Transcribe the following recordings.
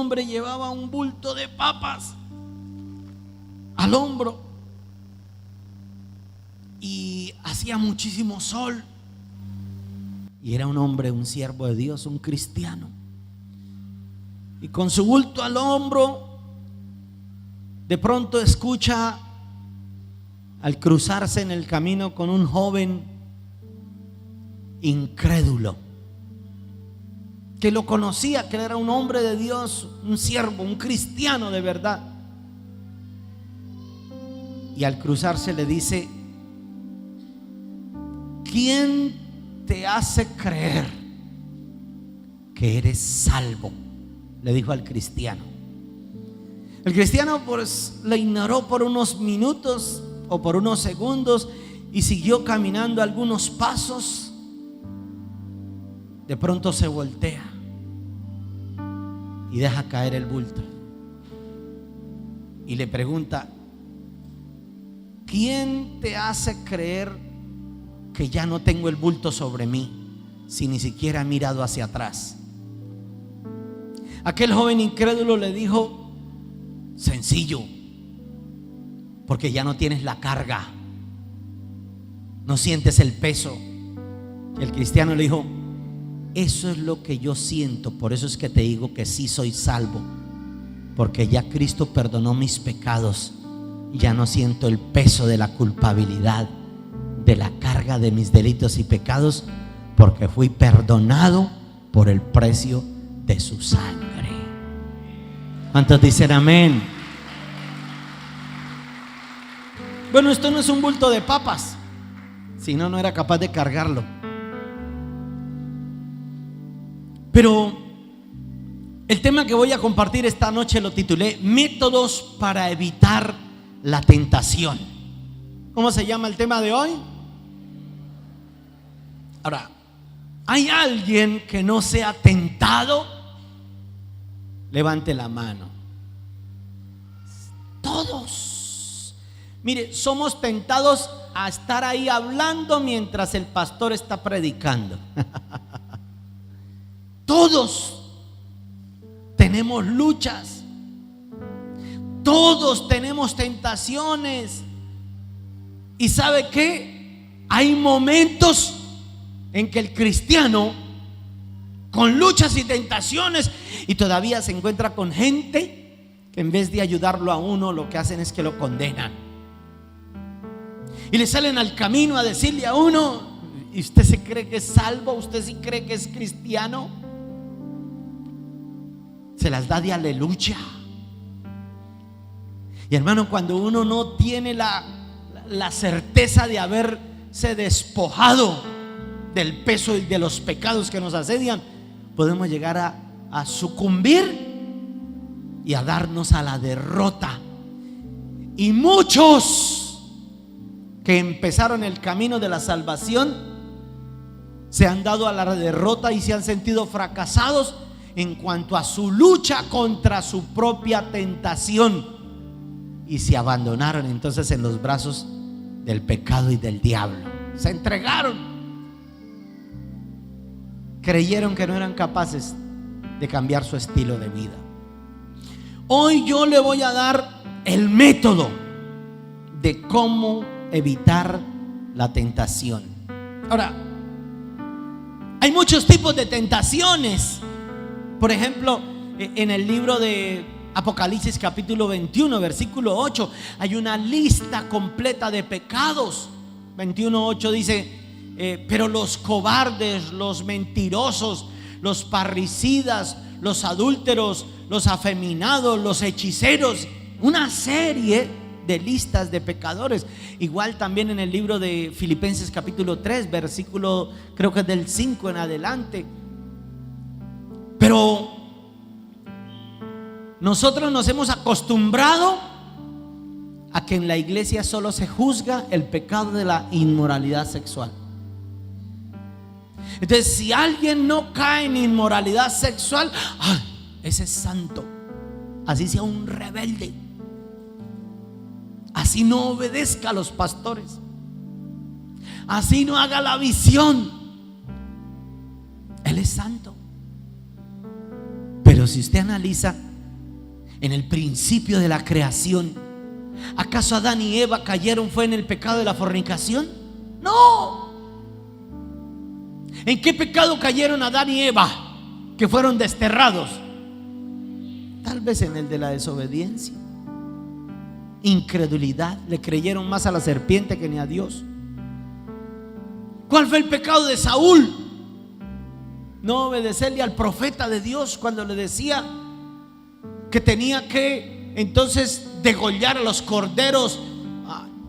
hombre llevaba un bulto de papas al hombro y hacía muchísimo sol. Y era un hombre, un siervo de Dios, un cristiano. Y con su bulto al hombro, de pronto escucha al cruzarse en el camino con un joven incrédulo que lo conocía, que era un hombre de Dios, un siervo, un cristiano de verdad. Y al cruzarse le dice: ¿quién te hace creer que eres salvo? Le dijo al cristiano. El cristiano pues le ignoró por unos minutos o por unos segundos y siguió caminando algunos pasos. De pronto se voltea y deja caer el bulto y le pregunta: ¿quién te hace creer que ya no tengo el bulto sobre mí si ni siquiera he mirado hacia atrás? Aquel joven incrédulo le dijo: sencillo, porque ya no tienes la carga, no sientes el peso. Y el cristiano le dijo: eso es lo que yo siento, por eso es que te digo que sí soy salvo, porque ya Cristo perdonó mis pecados, ya no siento el peso de la culpabilidad, de la carga de mis delitos y pecados, porque fui perdonado por el precio de su sangre. ¿Cuántos dicen amén? Bueno, esto no es un bulto de papas, si no, no era capaz de cargarlo. Pero el tema que voy a compartir esta noche lo titulé: métodos para evitar la tentación. ¿Cómo se llama el tema de hoy? Ahora, ¿hay alguien que no sea tentado? Levante la mano. Todos. Mire, somos tentados a estar ahí hablando mientras el pastor está predicando. Todos tenemos luchas, todos tenemos tentaciones. ¿Y sabe qué? Hay momentos en que el cristiano, con luchas y tentaciones, y todavía se encuentra con gente que en vez de ayudarlo a uno, lo que hacen es que lo condenan. Y le salen al camino a decirle a uno: ¿y usted se cree que es salvo? ¿Usted sí cree que es cristiano? Se las da de aleluya. Y hermano, cuando uno no tiene la certeza de haberse despojado del peso y de los pecados que nos asedian, podemos llegar a sucumbir y a darnos a la derrota. Y muchos que empezaron el camino de la salvación se han dado a la derrota y se han sentido fracasados en cuanto a su lucha contra su propia tentación, y se abandonaron entonces en los brazos del pecado y del diablo. Se entregaron, creyeron que no eran capaces de cambiar su estilo de vida. Hoy yo le voy a dar el método de cómo evitar la tentación. Ahora, hay muchos tipos de tentaciones. Por ejemplo, en el libro de Apocalipsis capítulo 21 versículo 8 hay una lista completa de pecados. 21:8 dice: pero los cobardes, los mentirosos, los parricidas, los adúlteros, los afeminados, los hechiceros, una serie de listas de pecadores. Igual también en el libro de Filipenses capítulo 3 versículo, creo que es del 5 en adelante. Pero nosotros nos hemos acostumbrado a que en la iglesia solo se juzga el pecado de la inmoralidad sexual. Entonces, si alguien no cae en inmoralidad sexual, ¡ay, ese es santo! Así sea un rebelde, así no obedezca a los pastores, así no haga la visión, él es santo. Pero si usted analiza en el principio de la creación. ¿Acaso Adán y Eva cayeron fue en el pecado de la fornicación? No. ¿En qué pecado cayeron Adán y Eva que fueron desterrados? Tal vez en el de la desobediencia, incredulidad. Le creyeron más a la serpiente que ni a Dios. ¿Cuál fue el pecado de Saúl? No obedecerle al profeta de Dios cuando le decía que tenía que entonces degollar a los corderos,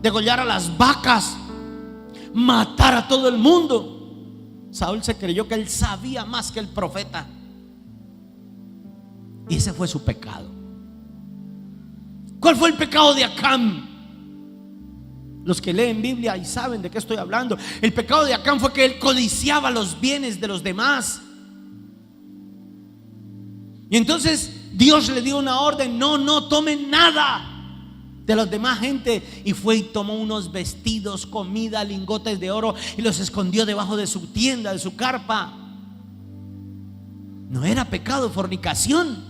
degollar a las vacas, matar a todo el mundo. Saúl se creyó que él sabía más que el profeta, y ese fue su pecado. ¿Cuál fue el pecado de Acán? Los que leen Biblia y saben de qué estoy hablando. El pecado de Acán fue que él codiciaba los bienes de los demás. Y entonces Dios le dio una orden: no tomen nada de los demás gente. Y fue y tomó unos vestidos, comida, lingotes de oro, y los escondió debajo de su tienda, de su carpa. No era pecado fornicación,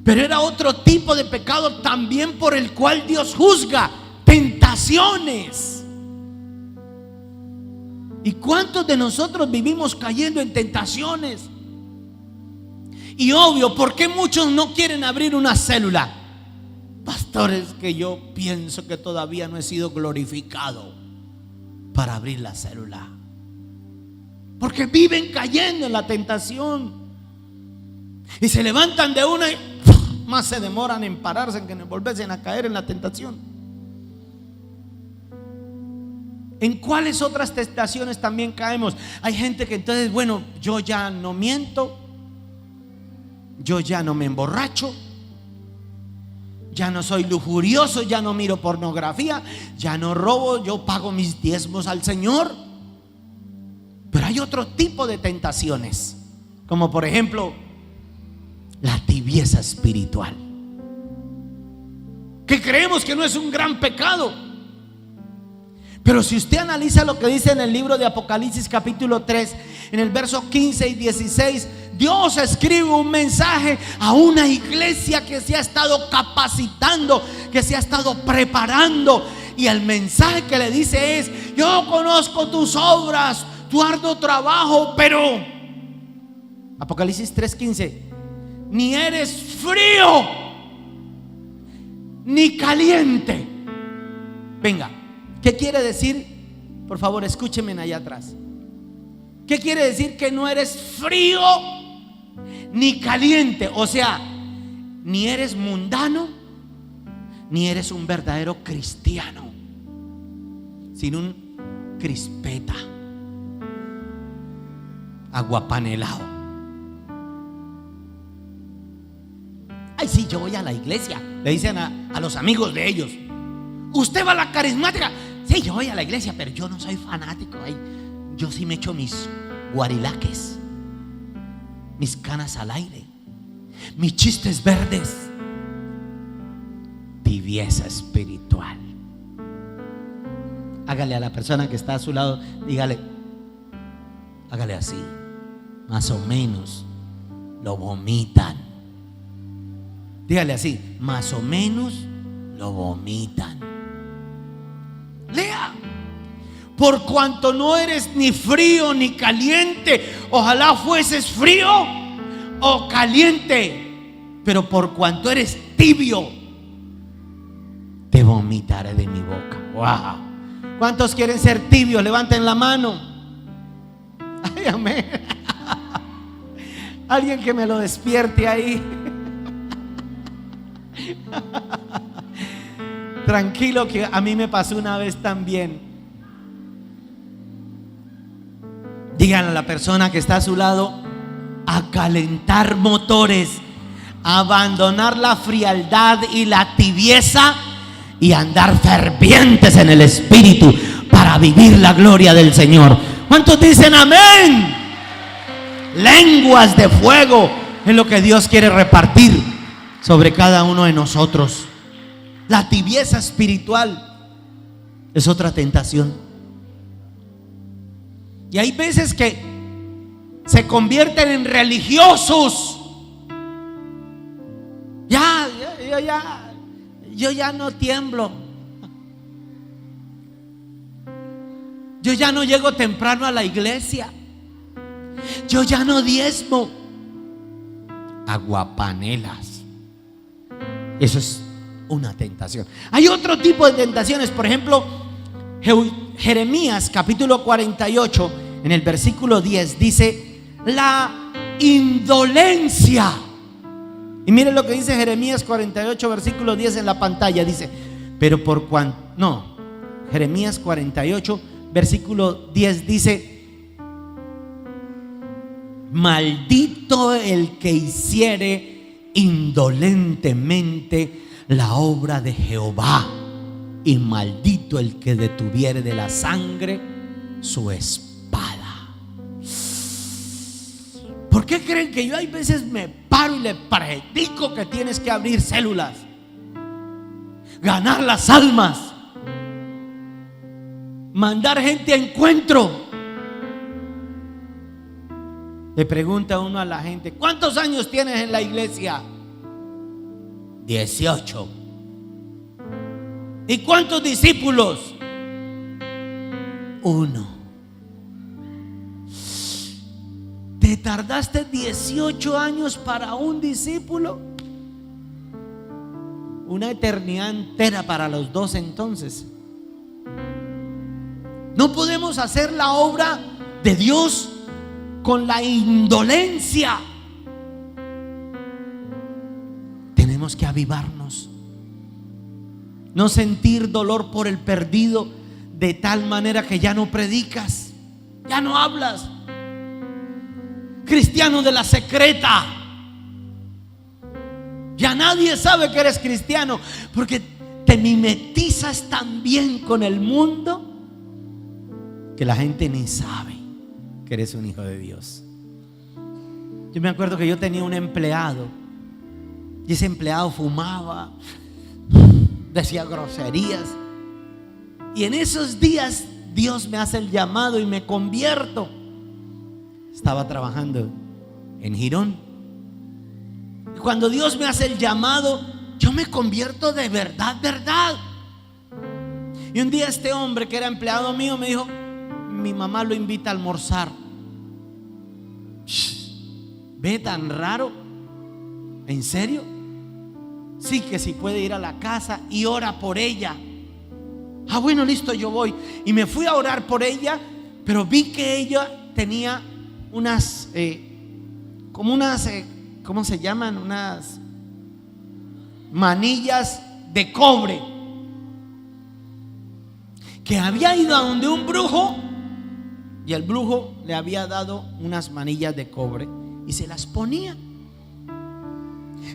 pero era otro tipo de pecado también por el cual Dios juzga: tentaciones. ¿Y cuántos de nosotros vivimos cayendo en tentaciones? Y obvio, ¿por qué muchos no quieren abrir una célula? Pastores, que yo pienso que todavía no he sido glorificado para abrir la célula, porque viven cayendo en la tentación y se levantan de una y más se demoran en pararse en que volverse a caer en la tentación. ¿En cuáles otras tentaciones también caemos? Hay gente que entonces, bueno, yo ya no miento, yo ya no me emborracho, ya no soy lujurioso, ya no miro pornografía, ya no robo, yo pago mis diezmos al Señor. Pero hay otro tipo de tentaciones, como por ejemplo la tibieza espiritual, que creemos que no es un gran pecado. Pero si usted analiza lo que dice en el libro de Apocalipsis capítulo 3, en el verso 15 y 16, Dios escribe un mensaje a una iglesia que se ha estado capacitando, que se ha estado preparando. Y el mensaje que le dice es: yo conozco tus obras, tu arduo trabajo, pero Apocalipsis 3:15, ni eres frío ni caliente. Venga, ¿qué quiere decir? Por favor, escúchenme allá atrás. ¿Qué quiere decir que no eres frío ni caliente? O sea, ni eres mundano, ni eres un verdadero cristiano, sino un crispeta, aguapanelado. Ay, sí, yo voy a la iglesia, le dicen a los amigos de ellos. ¿Usted va a la carismática? Sí, yo voy a la iglesia, pero yo no soy fanático. Ay, yo sí me echo mis guarilaques, mis canas al aire, mis chistes verdes. Tibieza espiritual. Hágale a la persona que está a su lado, dígale, hágale así, más o menos lo vomitan. Dígale así, más o menos lo vomitan. Lea: por cuanto no eres ni frío ni caliente, ojalá fueses frío o caliente, pero por cuanto eres tibio, te vomitaré de mi boca. Wow. ¿Cuántos quieren ser tibios? Levanten la mano. Ay, amén. Alguien que me lo despierte ahí. Tranquilo, que a mí me pasó una vez también. Díganle a la persona que está a su lado: a calentar motores, a abandonar la frialdad y la tibieza y andar fervientes en el espíritu para vivir la gloria del Señor. ¿Cuántos dicen amén? Lenguas de fuego es lo que Dios quiere repartir sobre cada uno de nosotros. La tibieza espiritual es otra tentación. Y hay veces que se convierten en religiosos. Ya yo ya no tiemblo. Yo ya no llego temprano a la iglesia. Yo ya no diezmo. Aguapanelas. Eso es una tentación. Hay otro tipo de tentaciones. Por ejemplo, Jeremías capítulo 48, en el versículo 10 dice: la indolencia. Y miren lo que dice Jeremías 48 versículo 10 en la pantalla. Dice: pero por cuanto, no, Jeremías 48 versículo 10 dice: maldito el que hiciere indolentemente la obra de Jehová, y maldito el que detuviere de la sangre su espada. ¿Por qué creen que yo hay veces me paro y le predico que tienes que abrir células, ganar las almas, mandar gente a encuentro? Le pregunta uno a la gente: ¿cuántos años tienes en la iglesia? 18. ¿Y cuántos discípulos? 1. ¿Te tardaste 18 años para un discípulo? Una eternidad entera para los dos entonces. No podemos hacer la obra de Dios con la indolencia. Tenemos que avivarnos, no sentir dolor por el perdido, de tal manera que ya no predicas, ya no hablas. Cristiano de la secreta, ya nadie sabe que eres cristiano, porque te mimetizas tan bien con el mundo que la gente ni sabe que eres un hijo de Dios. Yo me acuerdo que yo tenía un empleado, y ese empleado fumaba, decía groserías, y en esos días Dios me hace el llamado y me convierto. Estaba trabajando en Girón, y cuando Dios me hace el llamado, yo me convierto de verdad. Y un día este hombre que era empleado mío me dijo: mi mamá lo invita a almorzar. ¿Ve tan raro? ¿En serio? Sí, que si puede ir a la casa y ora por ella. Ah, bueno, listo, yo voy. Y me fui a orar por ella, pero vi que ella tenía unas ¿cómo se llaman? Unas manillas de cobre, que había ido a donde un brujo, y el brujo le había dado unas manillas de cobre y se las ponía.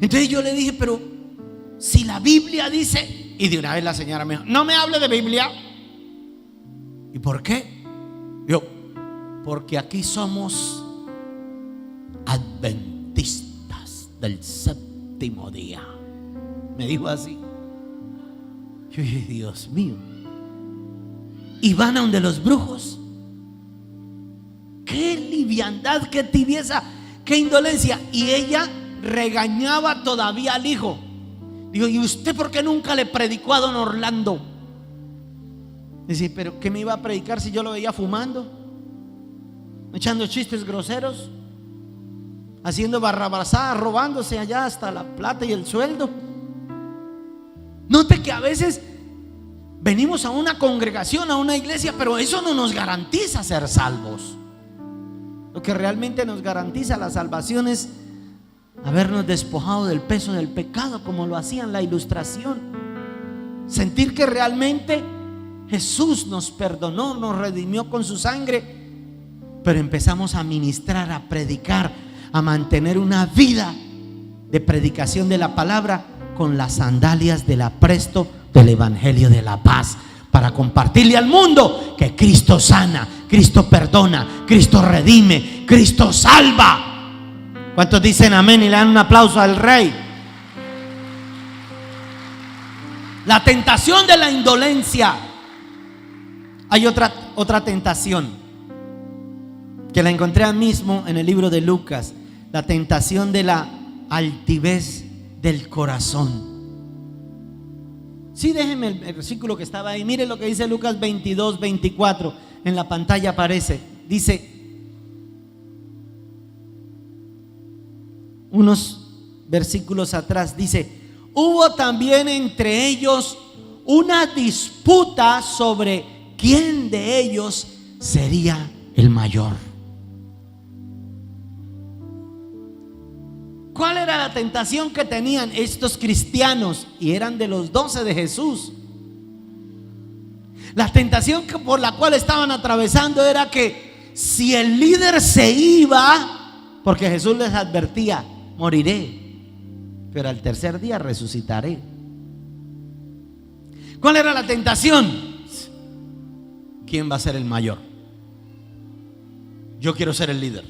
Entonces yo le dije: pero si la Biblia dice. Y de una vez la señora me dijo: no me hable de Biblia. ¿Y por qué? Yo: porque aquí somos adventistas del séptimo día. Me dijo así. Yo dije: Dios mío. Y van a donde los brujos. Qué liviandad, qué tibieza, qué indolencia. Y ella regañaba todavía al hijo. Digo: ¿y usted por qué nunca le predicó a don Orlando? Dice: ¿pero qué me iba a predicar si yo lo veía fumando, echando chistes groseros, haciendo barrabasadas, robándose allá hasta la plata y el sueldo? Note que a veces venimos a una congregación, a una iglesia, pero eso no nos garantiza ser salvos. Lo que realmente nos garantiza la salvación es habernos despojado del peso del pecado, como lo hacía en la ilustración. Sentir que realmente Jesús nos perdonó, nos redimió con su sangre. Pero empezamos a ministrar, a predicar, a mantener una vida de predicación de la palabra con las sandalias del apresto del evangelio de la paz, para compartirle al mundo que Cristo sana, Cristo perdona, Cristo redime, Cristo salva. ¿Cuántos dicen amén y le dan un aplauso al Rey? La tentación de la indolencia. Hay otra tentación que la encontré mismo en el libro de Lucas. La tentación de la altivez del corazón. Sí, déjenme el versículo que estaba ahí. Mire lo que dice Lucas 22, 24. En la pantalla aparece. Dice, unos versículos atrás, dice: hubo también entre ellos una disputa sobre quién de ellos sería el mayor. ¿Cuál era la tentación que tenían estos cristianos? Y eran de los 12 de Jesús. La tentación por la cual estaban atravesando era que si el líder se iba, porque Jesús les advertía: moriré, pero al tercer día resucitaré. ¿Cuál era la tentación? ¿Quién va a ser el mayor? Yo quiero ser el líder.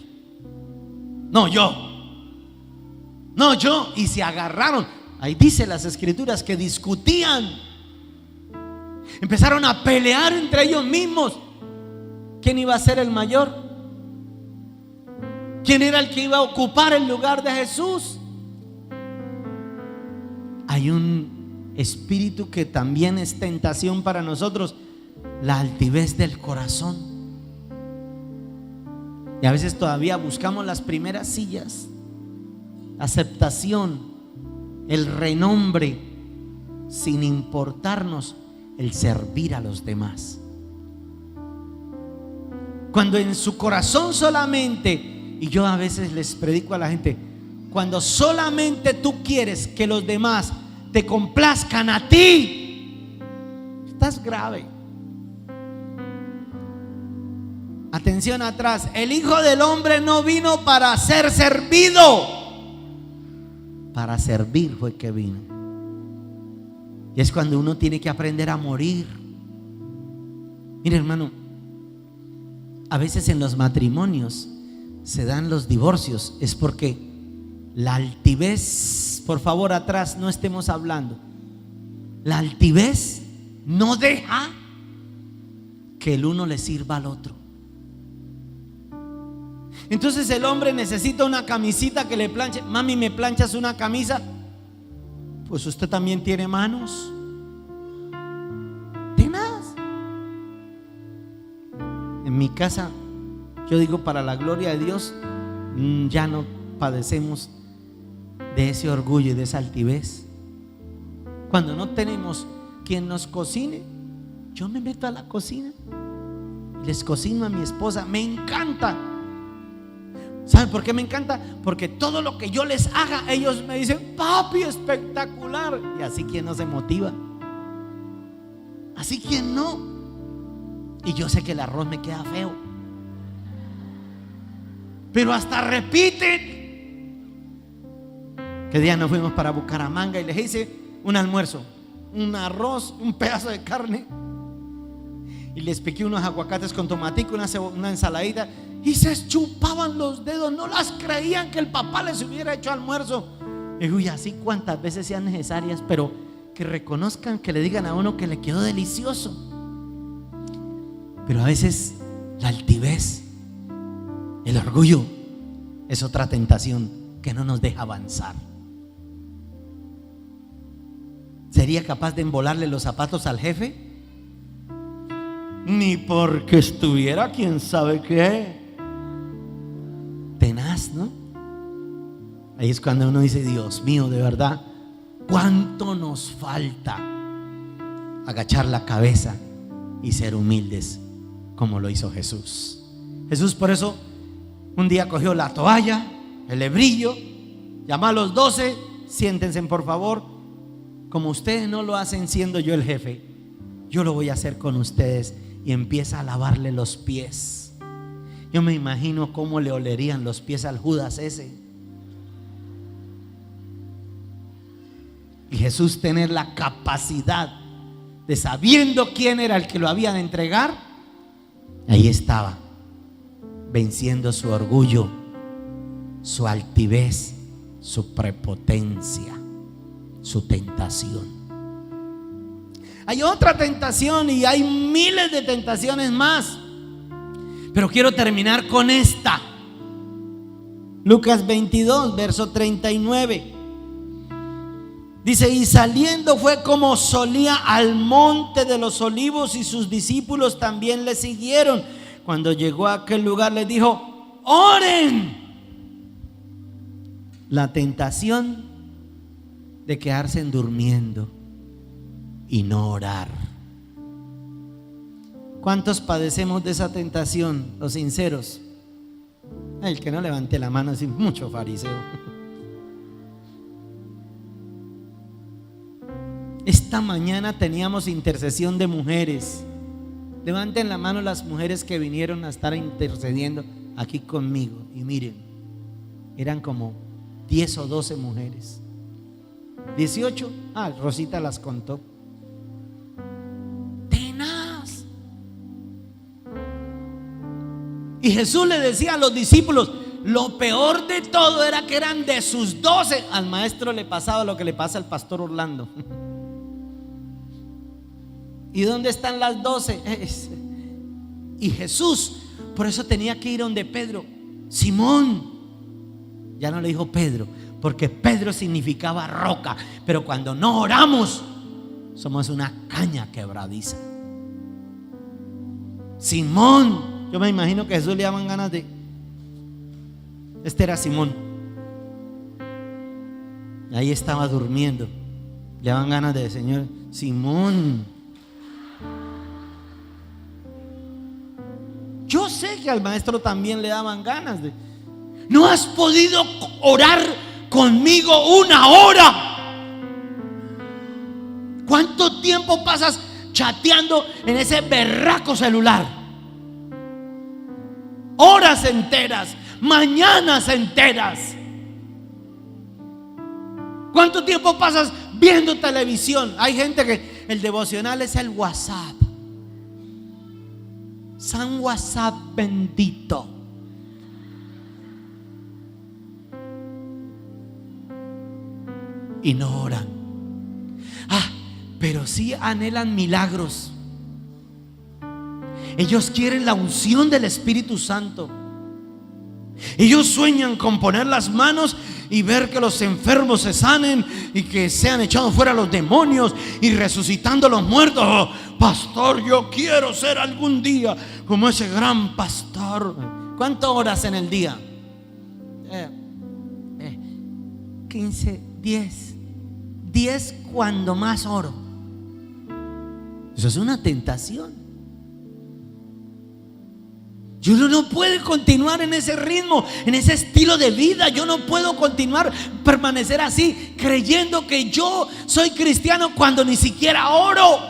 No, yo. No, yo. Y se agarraron. Ahí dice las escrituras que discutían. Empezaron a pelear entre ellos mismos. ¿Quién iba a ser el mayor? ¿Quién era el que iba a ocupar el lugar de Jesús? Hay un espíritu que también es tentación para nosotros: la altivez del corazón. Y a veces todavía buscamos las primeras sillas, aceptación, el renombre, sin importarnos el servir a los demás. Cuando en su corazón solamente, y yo a veces les predico a la gente, cuando solamente tú quieres que los demás te complazcan a ti, estás grave. Atención atrás: el Hijo del Hombre no vino para ser servido, para servir fue que vino. Y es cuando uno tiene que aprender a morir. Mire, hermano, a veces en los matrimonios se dan los divorcios, es porque la altivez, por favor atrás no estemos hablando, la altivez no deja que el uno le sirva al otro. Entonces el hombre necesita una camisita que le planche. Mami, ¿me planchas una camisa? Pues usted también tiene manos. Tenaz. En mi casa, yo digo, para la gloria de Dios, ya no padecemos de ese orgullo y de esa altivez. Cuando no tenemos quien nos cocine, yo me meto a la cocina y les cocino a mi esposa. Me encanta. ¿Saben por qué me encanta? Porque todo lo que yo les haga, ellos me dicen: papi, espectacular. Y así, ¿quién no se motiva? Así, ¿quién no? Y yo sé que el arroz me queda feo, pero hasta repiten. Que día nos fuimos para Bucaramanga y les hice un almuerzo, un arroz, un pedazo de carne, y les piqué unos aguacates con tomatico, una ensaladita, y se chupaban los dedos, no las creían que el papá les hubiera hecho almuerzo. Y uy, así cuantas veces sean necesarias, pero que reconozcan, que le digan a uno que le quedó delicioso. Pero a veces la altivez, el orgullo, es otra tentación que no nos deja avanzar. ¿Sería capaz de embolarle los zapatos al jefe? Ni porque estuviera quién sabe qué. Tenaz, ¿no? Ahí es cuando uno dice: Dios mío, de verdad, ¿cuánto nos falta agachar la cabeza y ser humildes como lo hizo Jesús? Jesús por eso un día cogió la toalla, el hebrillo, llamó a los 12: siéntense por favor, como ustedes no lo hacen siendo yo el jefe, yo lo voy a hacer con ustedes. Y empieza a lavarle los pies. Yo me imagino cómo le olerían los pies al Judas ese. Y Jesús tener la capacidad de, sabiendo quién era el que lo había de entregar, ahí estaba, venciendo su orgullo, su altivez, su prepotencia, su tentación. Hay otra tentación y hay miles de tentaciones más, pero quiero terminar con esta. Lucas 22, verso 39. Dice, y saliendo fue como solía al monte de los olivos, y sus discípulos también le siguieron. Cuando llegó a aquel lugar les dijo: oren. La tentación de quedarse durmiendo y no orar. ¿Cuántos padecemos de esa tentación? Los sinceros. El que no levante la mano es mucho fariseo. Esta mañana teníamos intercesión de mujeres. Levanten la mano las mujeres que vinieron a estar intercediendo aquí conmigo. Y miren, eran como 10 o 12 mujeres. 18, Rosita las contó. Tenaz. Y Jesús le decía a los discípulos, lo peor de todo era que eran de sus 12. Al maestro le pasaba lo que le pasa al pastor Orlando. ¿Y dónde están las 12? Y Jesús, por eso tenía que ir donde Pedro. Simón, ya no le dijo Pedro, porque Pedro significaba roca. Pero cuando no oramos, somos una caña quebradiza. Simón, yo me imagino que a Jesús le daban ganas de... Este era Simón. Ahí estaba durmiendo. Le daban ganas de: Señor, Simón. Yo sé que al maestro también le daban ganas de: no has podido orar conmigo una hora. ¿Cuánto tiempo pasas chateando en ese berraco celular? Horas enteras, mañanas enteras. ¿Cuánto tiempo pasas viendo televisión? Hay gente que el devocional es el WhatsApp. San WhatsApp bendito. Y no oran. Pero sí anhelan milagros. Ellos quieren la unción del Espíritu Santo. Ellos sueñan con poner las manos y ver que los enfermos se sanen y que sean echados fuera los demonios y resucitando los muertos. Oh, pastor, yo quiero ser algún día como ese gran pastor. ¿Cuántas horas en el día? 15, 10 cuando más oro. Eso es una tentación. Y uno no puede continuar en ese ritmo, en ese estilo de vida. Yo no puedo continuar, permanecer así, creyendo que yo soy cristiano cuando ni siquiera oro.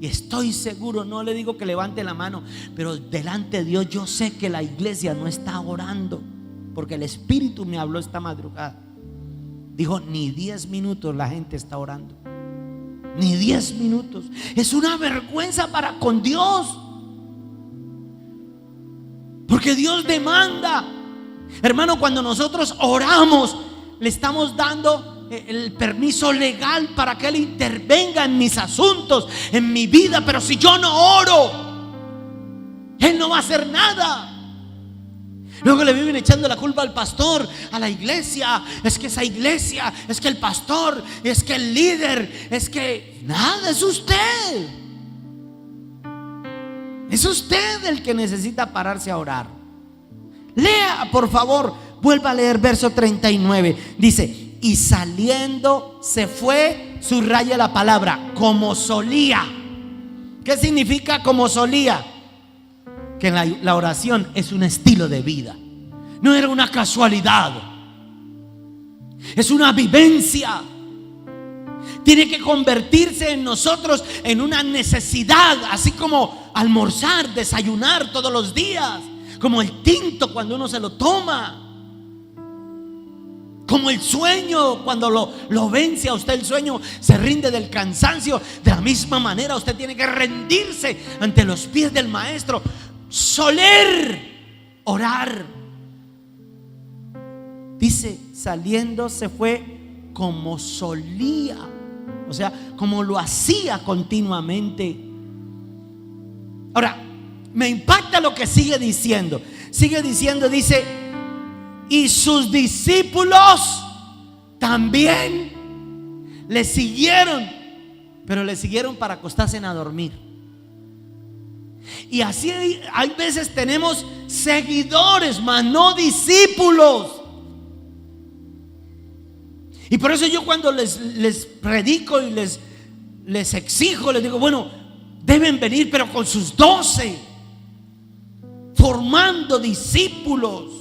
Y estoy seguro, no le digo que levante la mano, pero delante de Dios yo sé que la iglesia no está orando, porque el Espíritu me habló esta madrugada. Dijo: ni 10 minutos la gente está orando. Ni 10 minutos. Es una vergüenza para con Dios, porque Dios demanda. Hermano, cuando nosotros oramos, le estamos dando el permiso legal para que Él intervenga en mis asuntos, en mi vida. Pero si yo no oro, Él no va a hacer nada. Luego le viven echando la culpa al pastor, a la iglesia. Es que esa iglesia, es que el pastor, es que el líder, es que nada, es usted. Es usted el que necesita pararse a orar. Lea, por favor, vuelva a leer verso 39. Dice: y saliendo se fue, subraya la palabra, como solía. ¿Qué significa como solía? Que la oración es un estilo de vida. No era una casualidad, es una vivencia. Tiene que convertirse en nosotros en una necesidad, así como almorzar, desayunar todos los días, como el tinto cuando uno se lo toma, como el sueño cuando lo vence a usted el sueño, se rinde del cansancio. De la misma manera usted tiene que rendirse ante los pies del Maestro, soler orar. Dice: saliendo se fue como solía, o sea, como lo hacía continuamente. Ahora, me impacta lo que sigue diciendo. Sigue diciendo, dice: y sus discípulos también le siguieron, pero le siguieron para acostarse a dormir. Y así hay veces tenemos seguidores, mas no discípulos. Y por eso yo cuando les predico y les exijo, les digo, bueno, deben venir pero con sus 12, formando discípulos.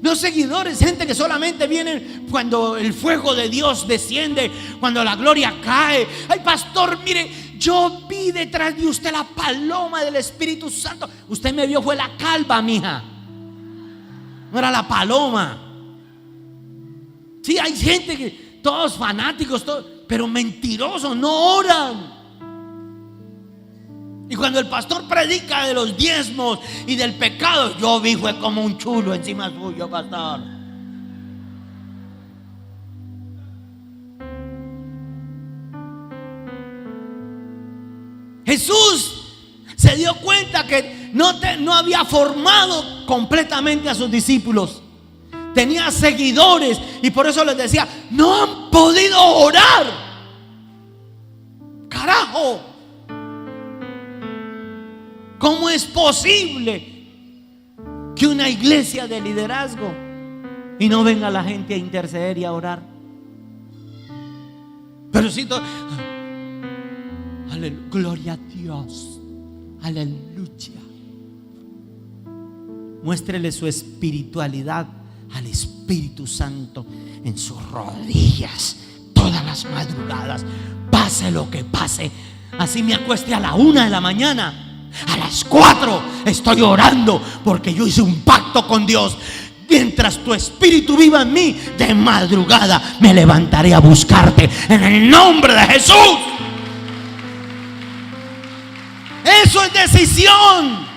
No seguidores, gente que solamente vienen cuando el fuego de Dios desciende, cuando la gloria cae. Ay, pastor, mire, yo vi detrás de usted la paloma del Espíritu Santo. Usted me vio, fue la calva, mija, no era la paloma. Sí, hay gente que, todos fanáticos, todos, pero mentirosos, no oran. Y cuando el pastor predica de los diezmos y del pecado, yo vi fue como un chulo encima suyo, pastor. Jesús se dio cuenta que no había formado completamente a sus discípulos. Tenía seguidores y por eso les decía, no han podido orar. Carajo, ¿cómo es posible que una iglesia de liderazgo y no venga la gente a interceder y a orar? Pero si aleluya, gloria a Dios, aleluya. Muéstrele su espiritualidad al Espíritu Santo en sus rodillas todas las madrugadas, pase lo que pase. Así me acueste a la 1 de la mañana, a las 4 estoy orando, porque yo hice un pacto con Dios. Mientras tu espíritu viva en mí, de madrugada me levantaré a buscarte en el nombre de Jesús. Eso es decisión.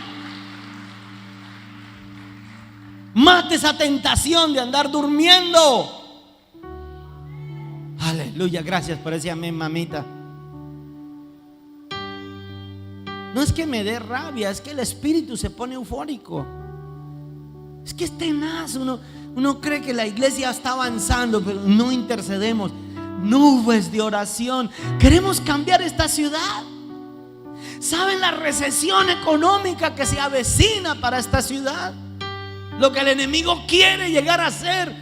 Mate esa tentación de andar durmiendo. Aleluya, gracias por ese amén, mamita. No es que me dé rabia, es que el espíritu se pone eufórico. Es que es tenaz. Uno cree que la iglesia está avanzando, pero no intercedemos. Nubes de oración. Queremos cambiar esta ciudad. ¿Saben la recesión económica que se avecina para esta ciudad? Lo que el enemigo quiere llegar a hacer.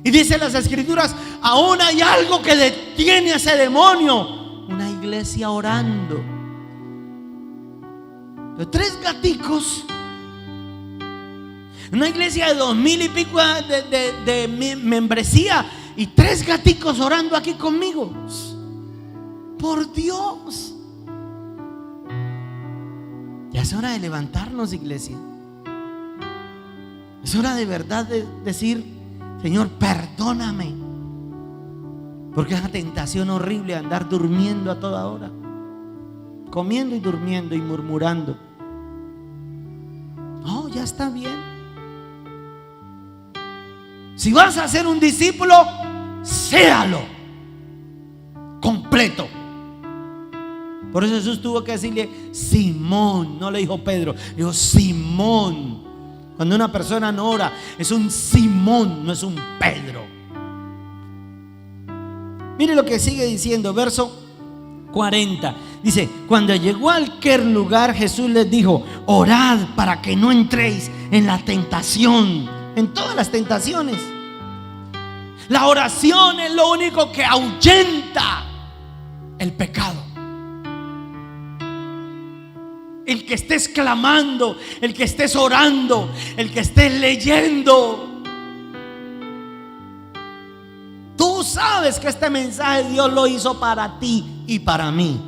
Y dicen las escrituras, aún hay algo que detiene a ese demonio: una iglesia orando. De 3 gaticos, una iglesia de 2000 y pico de membresía, y 3 gaticos orando aquí conmigo. Por Dios, ya es hora de levantarnos, iglesia. Es hora de verdad de decir: Señor, perdóname, porque es una tentación horrible andar durmiendo a toda hora, comiendo y durmiendo y murmurando. No, ya está bien. Si vas a ser un discípulo, séalo completo. Por eso Jesús tuvo que decirle Simón, no le dijo Pedro, le dijo Simón. Cuando una persona no ora, es un Simón, no es un Pedro. Mire lo que sigue diciendo, verso 40. Dice: cuando llegó a aquel lugar, Jesús les dijo: orad para que no entréis en la tentación. En todas las tentaciones, la oración es lo único que ahuyenta el pecado. El que estés clamando, el que estés orando, el que estés leyendo, tú sabes que este mensaje Dios lo hizo para ti y para mí.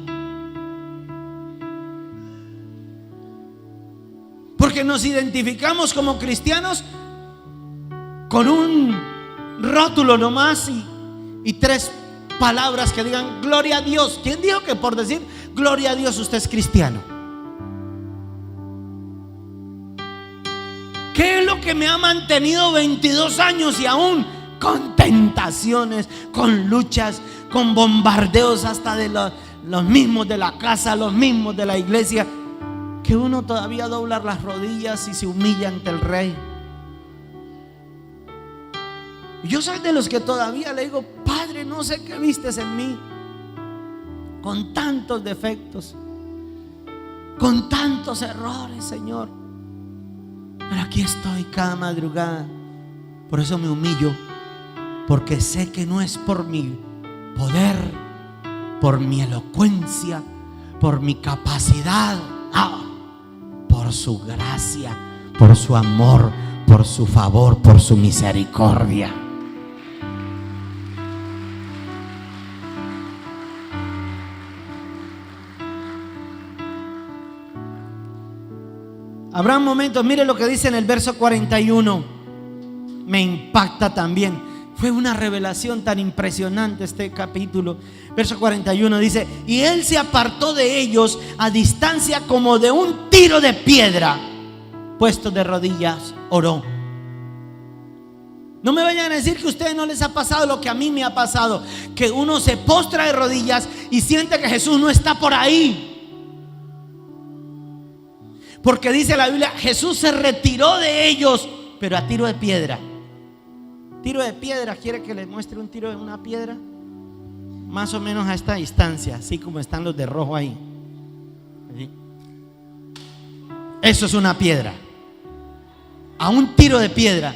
Porque nos identificamos como cristianos con un rótulo nomás y 3 palabras que digan gloria a Dios. ¿Quién dijo que por decir gloria a Dios usted es cristiano? ¿Qué es lo que me ha mantenido 22 años y aún con tentaciones, con luchas, con bombardeos hasta de los mismos de la casa, los mismos de la iglesia, que uno todavía dobla las rodillas y se humilla ante el Rey? Yo soy de los que todavía le digo: Padre, no sé qué vistes en mí, con tantos defectos, con tantos errores, Señor. Pero aquí estoy cada madrugada. Por eso me humillo, porque sé que no es por mi poder, por mi elocuencia, por mi capacidad, por su gracia, por su amor, por su favor, por su misericordia. Habrá momentos, mire lo que dice en el verso 41, me impacta también. Fue una revelación tan impresionante este capítulo. Verso 41 dice: y él se apartó de ellos a distancia como de un tiro de piedra. Puesto de rodillas, oró. No me vayan a decir que a ustedes no les ha pasado lo que a mí me ha pasado, que uno se postra de rodillas y siente que Jesús no está por ahí. Porque dice la Biblia: Jesús se retiró de ellos, pero a tiro de piedra. Tiro de piedra, ¿quiere que les muestre un tiro de una piedra? Más o menos a esta distancia, así como están los de rojo ahí. ¿Sí? Eso es una piedra. A un tiro de piedra.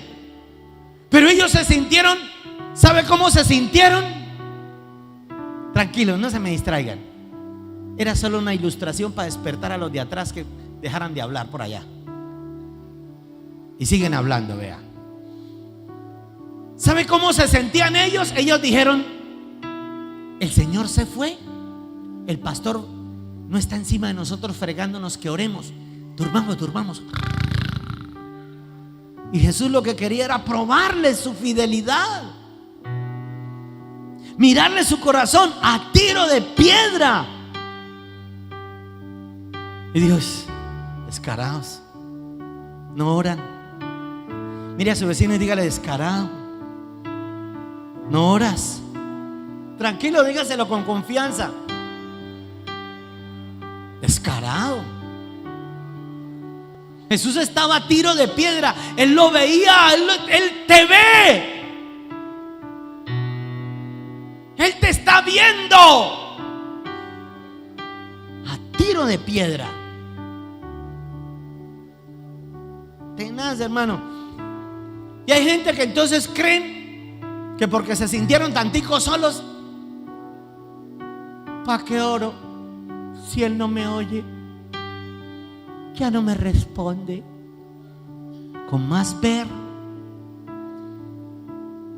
Pero ellos se sintieron, ¿sabe cómo se sintieron? Tranquilos, no se me distraigan. Era solo una ilustración para despertar a los de atrás, que dejaran de hablar por allá. Y siguen hablando, vea. ¿Sabe cómo se sentían ellos? Ellos dijeron: el Señor se fue, el pastor no está encima de nosotros fregándonos que oremos. Durmamos. Y Jesús lo que quería era probarle su fidelidad, mirarle su corazón a tiro de piedra. Y Dios, descarados, no oran. Mire a su vecino y dígale: descarado, no oras. Tranquilo, dígaselo con confianza. Descarado. Jesús estaba a tiro de piedra. Él lo veía, él te ve. Él te está viendo. A tiro de piedra. Tenaz, hermano. Y hay gente que entonces creen que porque se sintieron tanticos solos, ¿para qué oro si Él no me oye? Ya no me responde. Con más ver.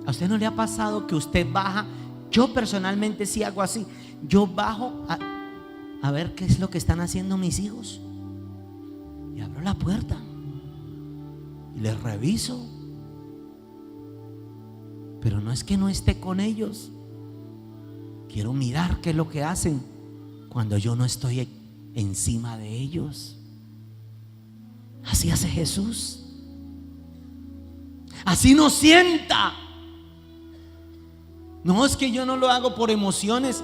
¿A usted no le ha pasado que usted baja? Yo personalmente sí hago así. Yo bajo a ver qué es lo que están haciendo mis hijos. Y abro la puerta y les reviso. Pero no es que no esté con ellos. Quiero mirar qué es lo que hacen cuando yo no estoy encima de ellos. Así hace Jesús. Así nos sienta. No es que yo no lo hago por emociones,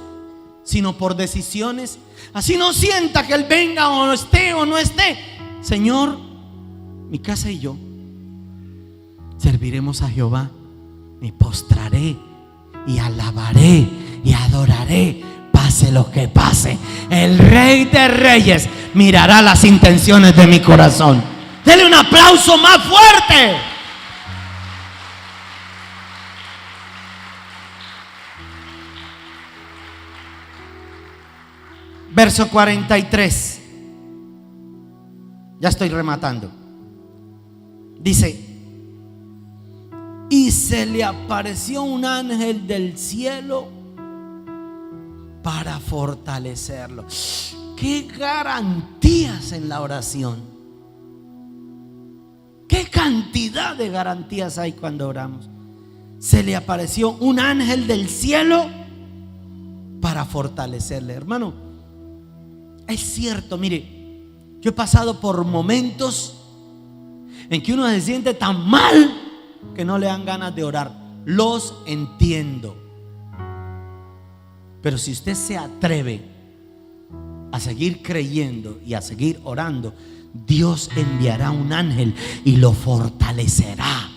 sino por decisiones. Así nos sienta que Él venga o no esté. Señor, mi casa y yo serviremos a Jehová. Me postraré y alabaré y adoraré, pase lo que pase. El Rey de Reyes mirará las intenciones de mi corazón. Dele un aplauso más fuerte. Verso 43. Ya estoy rematando. Dice: y se le apareció un ángel del cielo para fortalecerlo. Qué garantías en la oración. Qué cantidad de garantías hay cuando oramos. Se le apareció un ángel del cielo para fortalecerle. Hermano, es cierto, mire, yo he pasado por momentos en que uno se siente tan mal que no le dan ganas de orar. Los entiendo. Pero si usted se atreve a seguir creyendo y a seguir orando, Dios enviará un ángel y lo fortalecerá.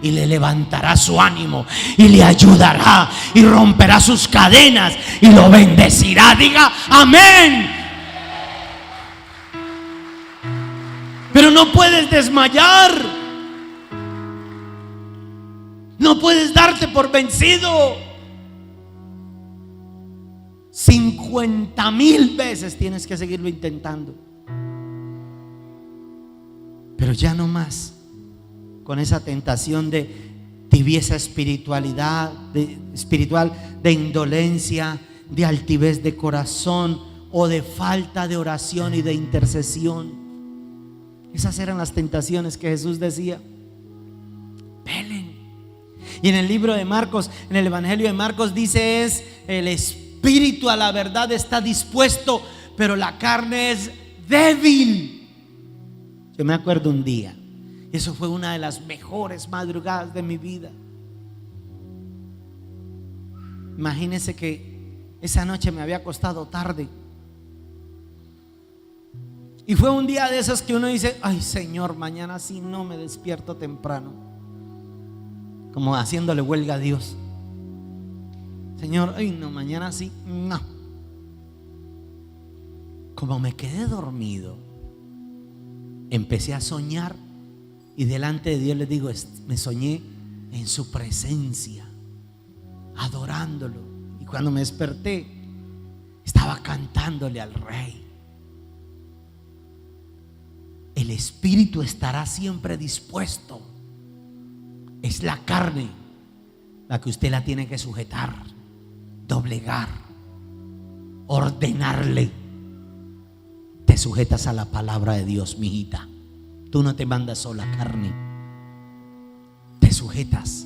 y le levantará su ánimo y le ayudará y romperá sus cadenas y lo bendecirá. Diga amén. Pero no puedes desmayar, no puedes darte por vencido. 50,000 veces tienes que seguirlo intentando, pero ya no más con esa tentación de tibieza espiritual, de indolencia, de altivez de corazón o de falta de oración y de intercesión. Esas eran las tentaciones que Jesús decía: pelen. Y en el libro de Marcos, en el Evangelio de Marcos dice: es el espíritu a la verdad está dispuesto, pero la carne es débil. Yo me acuerdo un día, eso fue una de las mejores madrugadas de mi vida. Imagínense que esa noche me había acostado tarde y fue un día de esos que uno dice: ay Señor, mañana sí no me despierto temprano, como haciéndole huelga a Dios. Señor, ay no, mañana sí, no. Como me quedé dormido, empecé a soñar y delante de Dios le digo: me soñé en su presencia, adorándolo. Y cuando me desperté, estaba cantándole al Rey. El espíritu estará siempre dispuesto. Es la carne la que usted la tiene que sujetar, doblegar, ordenarle. Te sujetas a la palabra de Dios, mijita. Tú no te mandas sola, carne. Te sujetas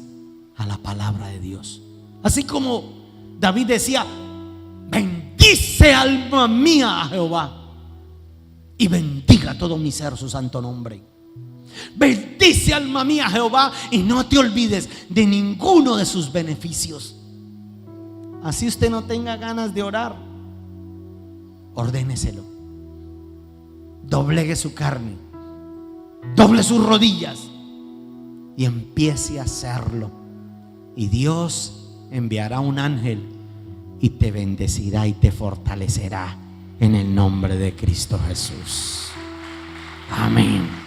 a la palabra de Dios. Así como David decía: bendice alma mía a Jehová y bendiga todo mi ser su santo nombre. Bendice alma mía a Jehová y no te olvides de ninguno de sus beneficios. Así usted no tenga ganas de orar, ordéneselo. Doblegue su carne, doble sus rodillas y empiece a hacerlo. Y Dios enviará un ángel y te bendecirá y te fortalecerá en el nombre de Cristo Jesús. Amén.